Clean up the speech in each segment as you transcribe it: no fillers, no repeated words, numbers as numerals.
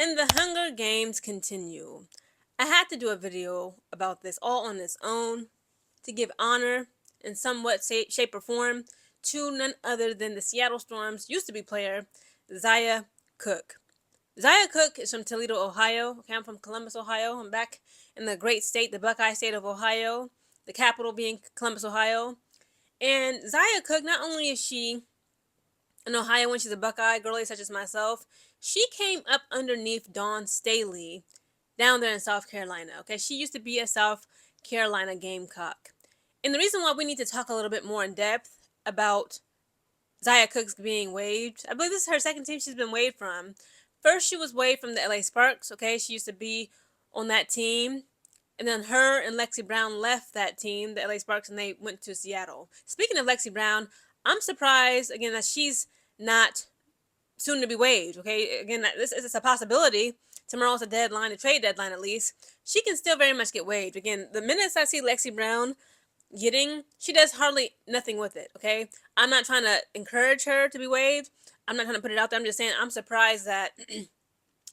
And the Hunger Games continue. I had to do a video about this all on its own to give honor in somewhat shape or form to none other than the Seattle Storm's used to be player, Zia Cooke. Zia Cooke is from Toledo, Ohio. Okay, I'm from Columbus, Ohio. I'm back in the great state, the Buckeye state of Ohio, the capital being Columbus, Ohio. And Zia Cooke, not only is she in Ohio when she's a Buckeye girly such as myself, she came up underneath Dawn Staley down there in South Carolina. Okay, she used to be a South Carolina Gamecock. And the reason why we need to talk a little bit more in depth about Zia Cooke's being waived, I believe this is her second team she's been waived from. First, she was waived from the LA Sparks. Okay, she used to be on that team. And then her and Lexi Brown left that team, the LA Sparks, and they went to Seattle. Speaking of Lexi Brown, I'm surprised, again, that she's not soon to be waived. Okay, again, this is a possibility. Tomorrow's the deadline, the trade deadline at least. She can still very much get waived. Again, the minutes I see Lexi Brown getting, she does hardly nothing with it. Okay, I'm not trying to encourage her to be waived. I'm not trying to put it out there. I'm just saying I'm surprised that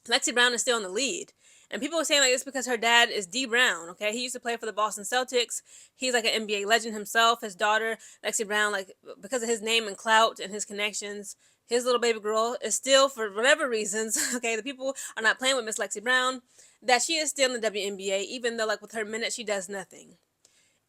Lexi Brown is still in the lead. And people are saying like it's because her dad is D Brown. Okay, he used to play for the Boston Celtics. He's like an NBA legend himself. His daughter Lexi Brown, like because of his name and clout and his connections, his little baby girl is still, for whatever reasons, okay, the people are not playing with Miss Lexi Brown, that she is still in the WNBA, even though like with her minutes she does nothing.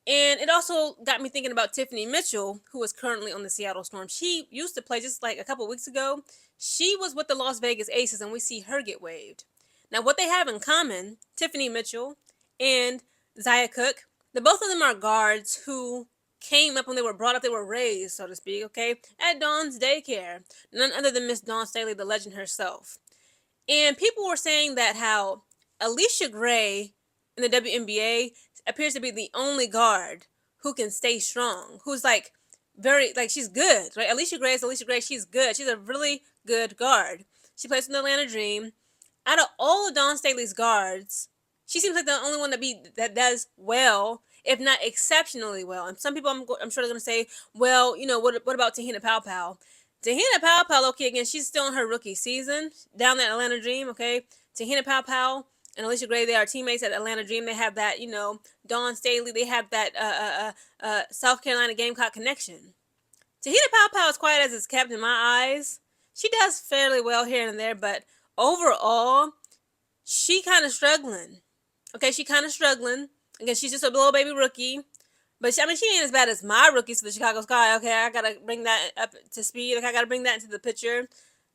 And it also got me thinking about Tiffany Mitchell, who is currently on the Seattle Storm. She used to play just like a couple weeks ago. She was with the Las Vegas Aces, and we see her get waived. Now, what they have in common, Tiffany Mitchell and Zia Cooke, the both of them are guards who came up when they were brought up, they were raised, so to speak, okay, at Dawn's daycare. None other than Miss Dawn Staley, the legend herself. And people were saying that how Alicia Gray in the WNBA appears to be the only guard who can stay strong, who's like very, like she's good, right? Alicia Gray is Alicia Gray. She's good. She's a really good guard. She plays in the Atlanta Dream. Out of all of Dawn Staley's guards, she seems like the only one that does well, if not exceptionally well. And some people, I'm sure, they're going to say, well, you know, what about Tahina Powell? Tahina Powell, okay, again, she's still in her rookie season down that Atlanta Dream, okay? Tahina Powell and Alicia Gray, they are teammates at Atlanta Dream. They have that, you know, Dawn Staley, they have that South Carolina Gamecock connection. Tahina Powell, as quiet as it's kept in my eyes, she does fairly well here and there, but overall, she kind of struggling. Okay, she kind of struggling. Again, she's just a little baby rookie. But she ain't as bad as my rookies for the Chicago Sky. Okay, I gotta bring that up to speed. Okay, I gotta bring that into the picture.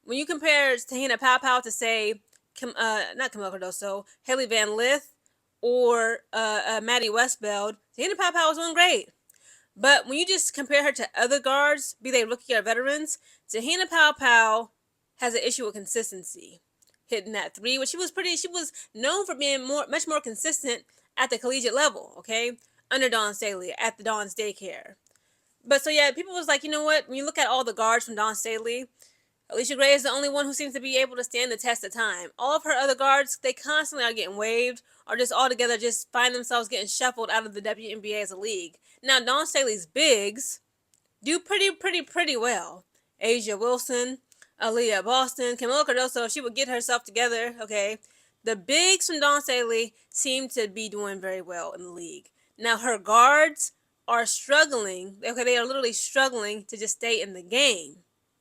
When you compare Tahina Powell to, say, not Camille Cardoso, Haley Van Lith, or Maddie Westbeld, Tahina Powell was doing great. But when you just compare her to other guards, be they rookie or veterans, Tahina Powell has an issue with consistency. Hitting that three, which she was known for being much more consistent at the collegiate level, okay? Under Dawn Staley at the Dawn's daycare. But so yeah, people was like, you know what? When you look at all the guards from Dawn Staley, Alicia Gray is the only one who seems to be able to stand the test of time. All of her other guards, they constantly are getting waived or just altogether just find themselves getting shuffled out of the WNBA as a league. Now, Dawn Staley's bigs do pretty well. Asia Wilson, Aaliyah Boston, Camila Cardoso, if she would get herself together, okay. The bigs from Dawn Staley seem to be doing very well in the league. Now, her guards are struggling. Okay, they are literally struggling to just stay in the game.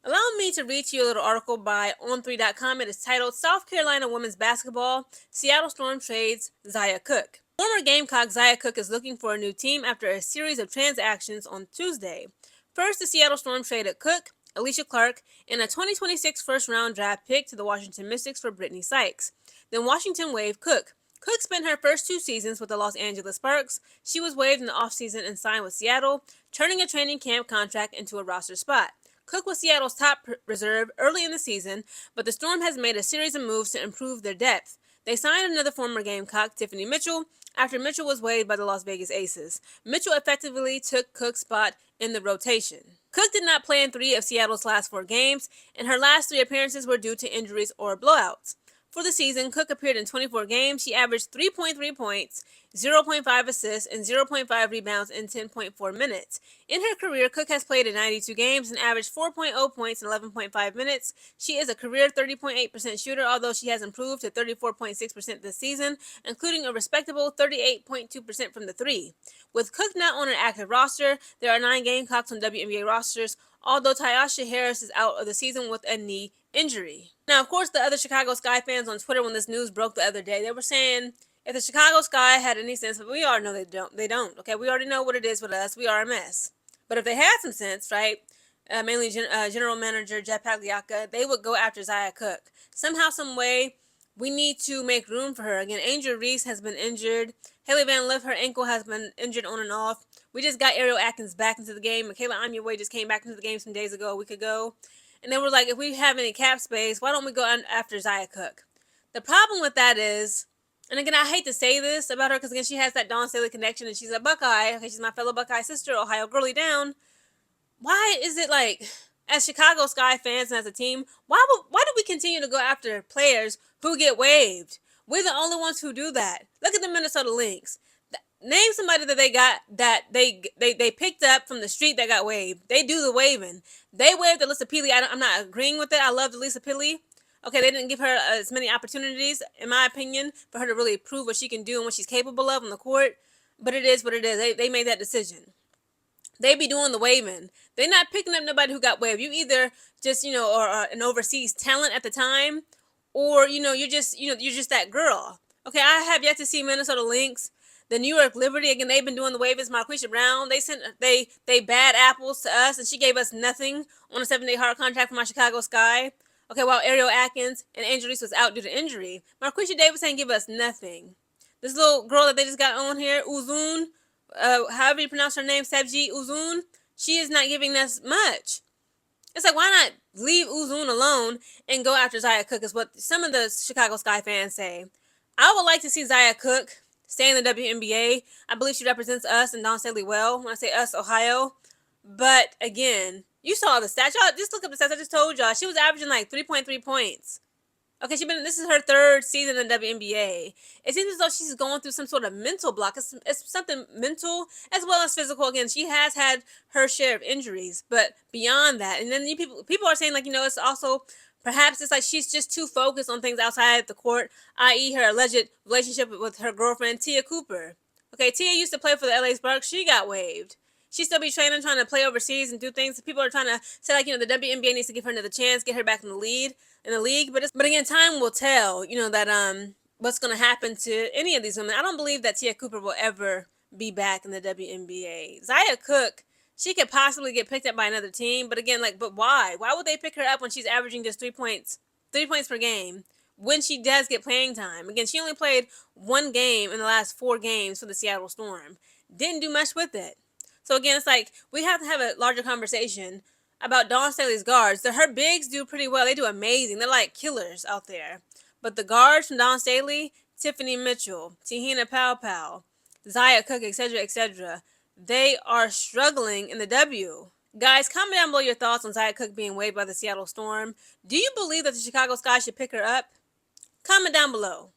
Allow me to read to you a little article by On3.com. It is titled, South Carolina Women's Basketball, Seattle Storm Trades Zia Cooke. Former Gamecock Zia Cooke is looking for a new team after a series of transactions on Tuesday. First, the Seattle Storm traded Cooke, Alicia Clark, and a 2026 first-round draft pick to the Washington Mystics for Brittany Sykes. Then Washington waived Cooke. Cooke spent her first 2 seasons with the Los Angeles Sparks. She was waived in the offseason and signed with Seattle, turning a training camp contract into a roster spot. Cooke was Seattle's top reserve early in the season, but the Storm has made a series of moves to improve their depth. They signed another former Gamecock, Tiffany Mitchell, after Mitchell was waived by the Las Vegas Aces. Mitchell effectively took Cooke's spot in the rotation. Cooke did not play in 3 of Seattle's last 4 games, and her last 3 appearances were due to injuries or blowouts. For the season, Cooke appeared in 24 games. She averaged 3.3 points, 0.5 assists, and 0.5 rebounds in 10.4 minutes. In her career, Cooke has played in 92 games and averaged 4.0 points in 11.5 minutes. She is a career 30.8% shooter, although she has improved to 34.6% this season, including a respectable 38.2% from the three. With Cooke not on an active roster, there are 9 Gamecocks on WNBA rosters, although Tyasha Harris is out of the season with a knee injury. Now, of course, the other Chicago Sky fans on Twitter, when this news broke the other day, they were saying if the Chicago Sky had any sense, but we all know they don't. They don't. Okay, we already know what it is with us. We are a mess. But if they had some sense, right, mainly General Manager Jeff Pagliacca, they would go after Zia Cooke. Somehow, some way, we need to make room for her. Again, Angel Reese has been injured. Haley Van Lith, her ankle has been injured on and off. We just got Ariel Atkins back into the game. Michaela Imue just came back into the game some days ago, a week ago. And they were like, if we have any cap space, why don't we go after Zia Cooke? The problem with that is, and again, I hate to say this about her because, again, she has that Dawn Staleys connection and she's a Buckeye. Okay, she's my fellow Buckeye sister, Ohio girly down. Why is it like, as Chicago Sky fans and as a team, why do we continue to go after players who get waived? We're the only ones who do that. Look at the Minnesota Lynx. Name somebody that they got that they picked up from the street that got waived. They do the waiving. They waived Alyssa Peely. I'm not agreeing with it. I love Alyssa Peely. Okay, they didn't give her as many opportunities, in my opinion, for her to really prove what she can do and what she's capable of on the court. But it is what it is. They made that decision. They be doing the waiving. They're not picking up nobody who got waived. You either just, or an overseas talent at the time, or, you're just that girl. Okay, I have yet to see Minnesota Lynx. The New York Liberty, again, they've been doing the waivers. Marquisha Brown, they bad apples to us, and she gave us nothing on a 7-day hard contract for my Chicago Sky. Okay, while Ariel Atkins and Angel Reese was out due to injury, Marquisha Davis ain't give us nothing. This little girl that they just got on here, Uzun, however you pronounce her name, Sebji Uzun, she is not giving us much. It's like, why not leave Uzun alone and go after Zia Cooke is what some of the Chicago Sky fans say. I would like to see Zia Cooke stay in the WNBA. I believe she represents us and Dawn Staleys well. When I say us, Ohio. But again, you saw the stats. Y'all just look up the stats. I just told y'all. She was averaging like 3.3 points. Okay, this is her 3rd season in the WNBA. It seems as though she's going through some sort of mental block. It's something mental as well as physical. Again, she has had her share of injuries, but beyond that, and then people are saying like, it's also perhaps it's like she's just too focused on things outside the court, i.e. her alleged relationship with her girlfriend, Zia Cooke. Okay, Tia used to play for the LA Sparks. She got waived. She still be training, trying to play overseas and do things. People are trying to say like, the WNBA needs to give her another chance, get her back in the league. But again, time will tell, that what's going to happen to any of these women. I don't believe that Zia Cooke will ever be back in the WNBA. Zia Cooke, she could possibly get picked up by another team, but again, but why? Why would they pick her up when she's averaging just 3 points per game when she does get playing time? Again, she only played 1 game in the last 4 games for the Seattle Storm. Didn't do much with it. So again, it's like we have to have a larger conversation about Dawn Staleys' guards. Her bigs do pretty well. They do amazing. They're like killers out there. But the guards from Dawn Staley, Tiffany Mitchell, Tahina Powell, Zia Cooke, etc., they are struggling in the W. Guys, comment down below your thoughts on Zia Cooke being waived by the Seattle Storm. Do you believe that the Chicago Sky should pick her up? Comment down below.